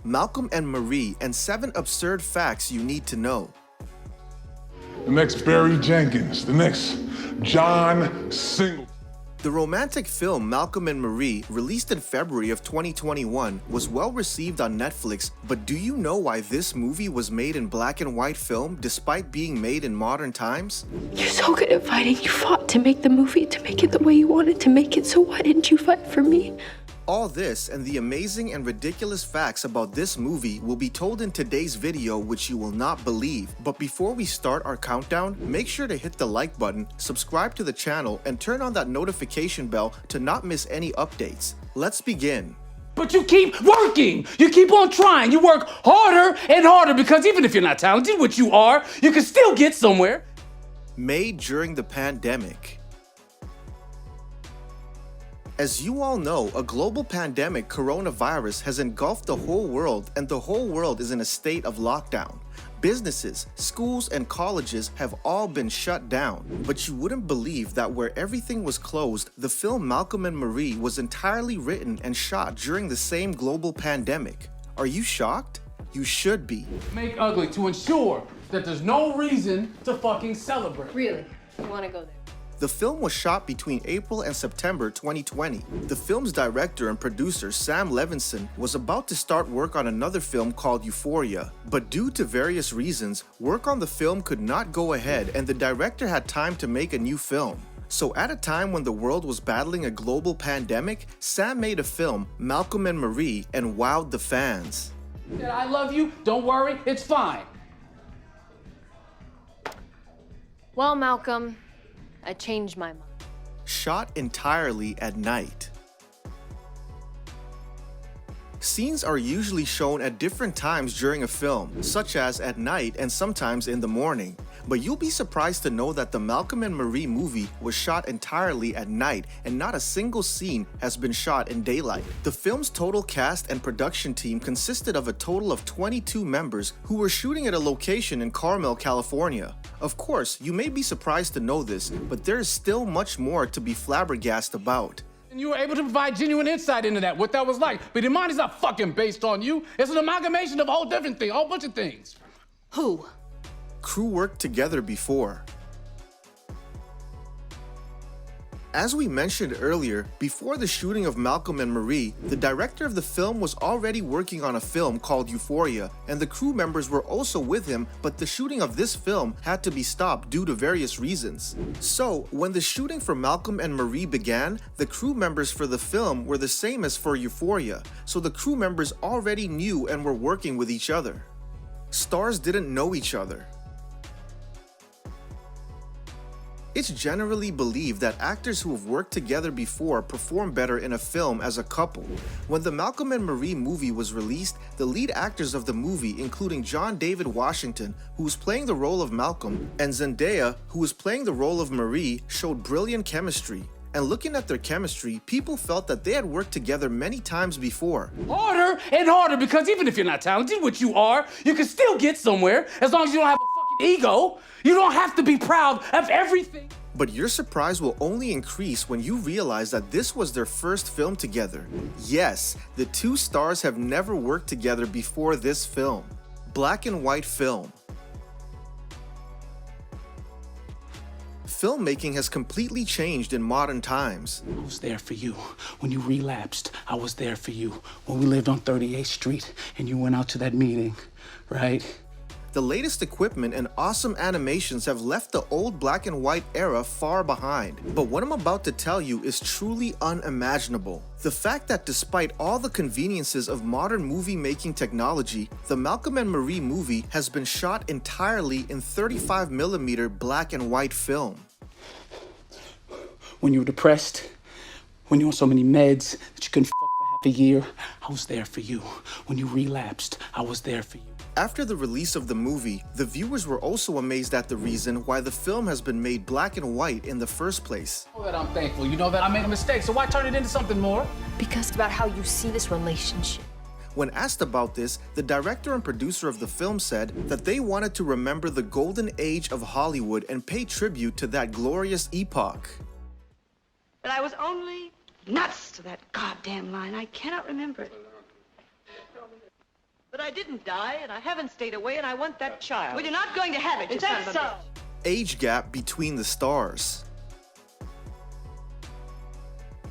Malcolm and Marie, and 7 absurd facts you need to know. The next Barry Jenkins, the next John Singleton. The romantic film Malcolm and Marie, released in February of 2021, was well received on Netflix, but do you know why this movie was made in black and white film despite being made in modern times? You're so good at fighting. You fought to make the movie, to make it the way you wanted to make it, so why didn't you fight for me? All this and the amazing and ridiculous facts about this movie will be told in today's video, which you will not believe. But before we start our countdown, make sure to hit the like button, subscribe to the channel, and turn on that notification bell to not miss any updates. Let's begin. But you keep working. You keep on trying. You work harder and harder because even if you're not talented, which you are, you can still get somewhere. Made during the pandemic. As you all know, a global pandemic, coronavirus, has engulfed the whole world, and the whole world is in a state of lockdown. Businesses, schools, and colleges have all been shut down. But you wouldn't believe that where everything was closed, the film Malcolm and Marie was entirely written and shot during the same global pandemic. Are you shocked? You should be. Make ugly to ensure that there's no reason to fucking celebrate. Really? You want to go there? The film was shot between April and September 2020. The film's director and producer, Sam Levinson, was about to start work on another film called Euphoria, but due to various reasons, work on the film could not go ahead and the director had time to make a new film. So at a time when the world was battling a global pandemic, Sam made a film, Malcolm and Marie, and wowed the fans. I love you, don't worry, it's fine. Well, Malcolm, I changed my mind. Shot entirely at night. Scenes are usually shown at different times during a film, such as at night and sometimes in the morning. But you'll be surprised to know that the Malcolm and Marie movie was shot entirely at night and not a single scene has been shot in daylight. The film's total cast and production team consisted of a total of 22 members who were shooting at a location in Carmel, California. Of course, you may be surprised to know this, but there is still much more to be flabbergasted about. And you were able to provide genuine insight into that, what that was like. But your mind is not fucking based on you. It's an amalgamation of a whole different thing, a whole bunch of things. Who? Crew worked together before. As we mentioned earlier, before the shooting of Malcolm and Marie, the director of the film was already working on a film called Euphoria, and the crew members were also with him, but the shooting of this film had to be stopped due to various reasons. So, when the shooting for Malcolm and Marie began, the crew members for the film were the same as for Euphoria, so the crew members already knew and were working with each other. Stars didn't know each other. It's generally believed that actors who have worked together before perform better in a film as a couple. When the Malcolm and Marie movie was released, the lead actors of the movie, including John David Washington, who was playing the role of Malcolm, and Zendaya, who was playing the role of Marie, showed brilliant chemistry. And looking at their chemistry, people felt that they had worked together many times before. Harder and harder because even if you're not talented, which you are, you can still get somewhere as long as you don't have a fucking ego. You don't have to be proud of everything. But your surprise will only increase when you realize that this was their first film together. Yes, the two stars have never worked together before this film. Black and white film. Filmmaking has completely changed in modern times. I was there for you. When you relapsed, I was there for you. When we lived on 38th Street and you went out to that meeting, right? The latest equipment and awesome animations have left the old black and white era far behind. But what I'm about to tell you is truly unimaginable. The fact that despite all the conveniences of modern movie-making technology, the Malcolm and Marie movie has been shot entirely in 35mm black and white film. When you were depressed, when you were on so many meds that you couldn't fuck for half a year, I was there for you. When you relapsed, I was there for you. After the release of the movie, the viewers were also amazed at the reason why the film has been made black and white in the first place. You know that I'm thankful. You know that I made a mistake, so why turn it into something more? Because it's about how you see this relationship. When asked about this, the director and producer of the film said that they wanted to remember the golden age of Hollywood and pay tribute to that glorious epoch. But I was only nuts to that goddamn line. I cannot remember it. But I didn't die, and I haven't stayed away, and I want that child. Well, you're not going to have it, you son of a bitch. Age gap between the stars.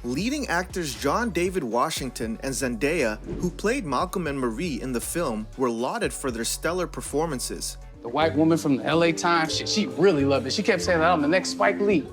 Leading actors John David Washington and Zendaya, who played Malcolm and Marie in the film, were lauded for their stellar performances. The white woman from the LA Times, she really loved it. She kept saying that I'm the next Spike Lee.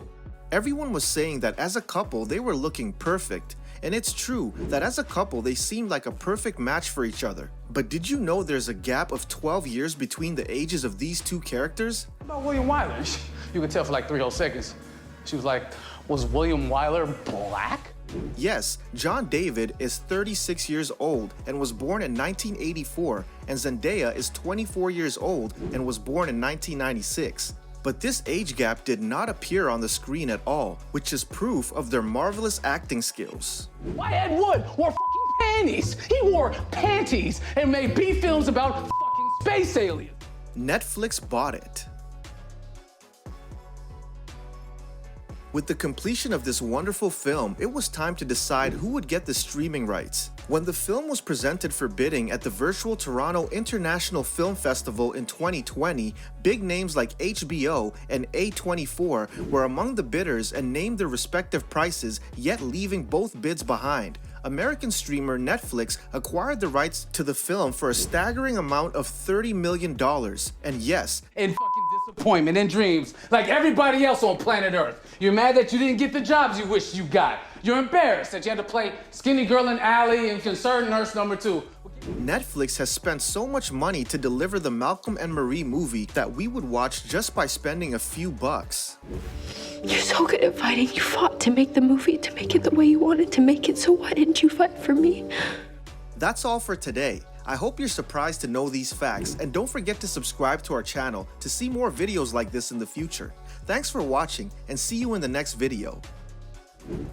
Everyone was saying that as a couple, they were looking perfect. And it's true that as a couple, they seemed like a perfect match for each other. But did you know there's a gap of 12 years between the ages of these two characters? What about William Wyler? You could tell for like 3 whole seconds. She was like, was William Wyler black? Yes, John David is 36 years old and was born in 1984, and Zendaya is 24 years old and was born in 1996. But this age gap did not appear on the screen at all, which is proof of their marvelous acting skills. Why Ed Wood wore fucking panties? He wore panties and made B films about fucking space aliens. Netflix bought it. With the completion of this wonderful film, it was time to decide who would get the streaming rights. When the film was presented for bidding at the virtual Toronto International Film Festival in 2020, big names like HBO and A24 were among the bidders and named their respective prices, yet leaving both bids behind. American streamer Netflix acquired the rights to the film for a staggering amount of $30 million. And yes, In fucking disappointment and dreams, like everybody else on planet Earth. You're mad that you didn't get the jobs you wished you got. You're embarrassed that you had to play skinny girl in alley and concerned nurse number 2. Netflix has spent so much money to deliver the Malcolm and Marie movie that we would watch just by spending a few bucks. You're so good at fighting. You fought to make the movie, to make it the way you wanted to make it, so why didn't you fight for me? That's all for today. I hope you're surprised to know these facts, and don't forget to subscribe to our channel to see more videos like this in the future. Thanks for watching, and see you in the next video. You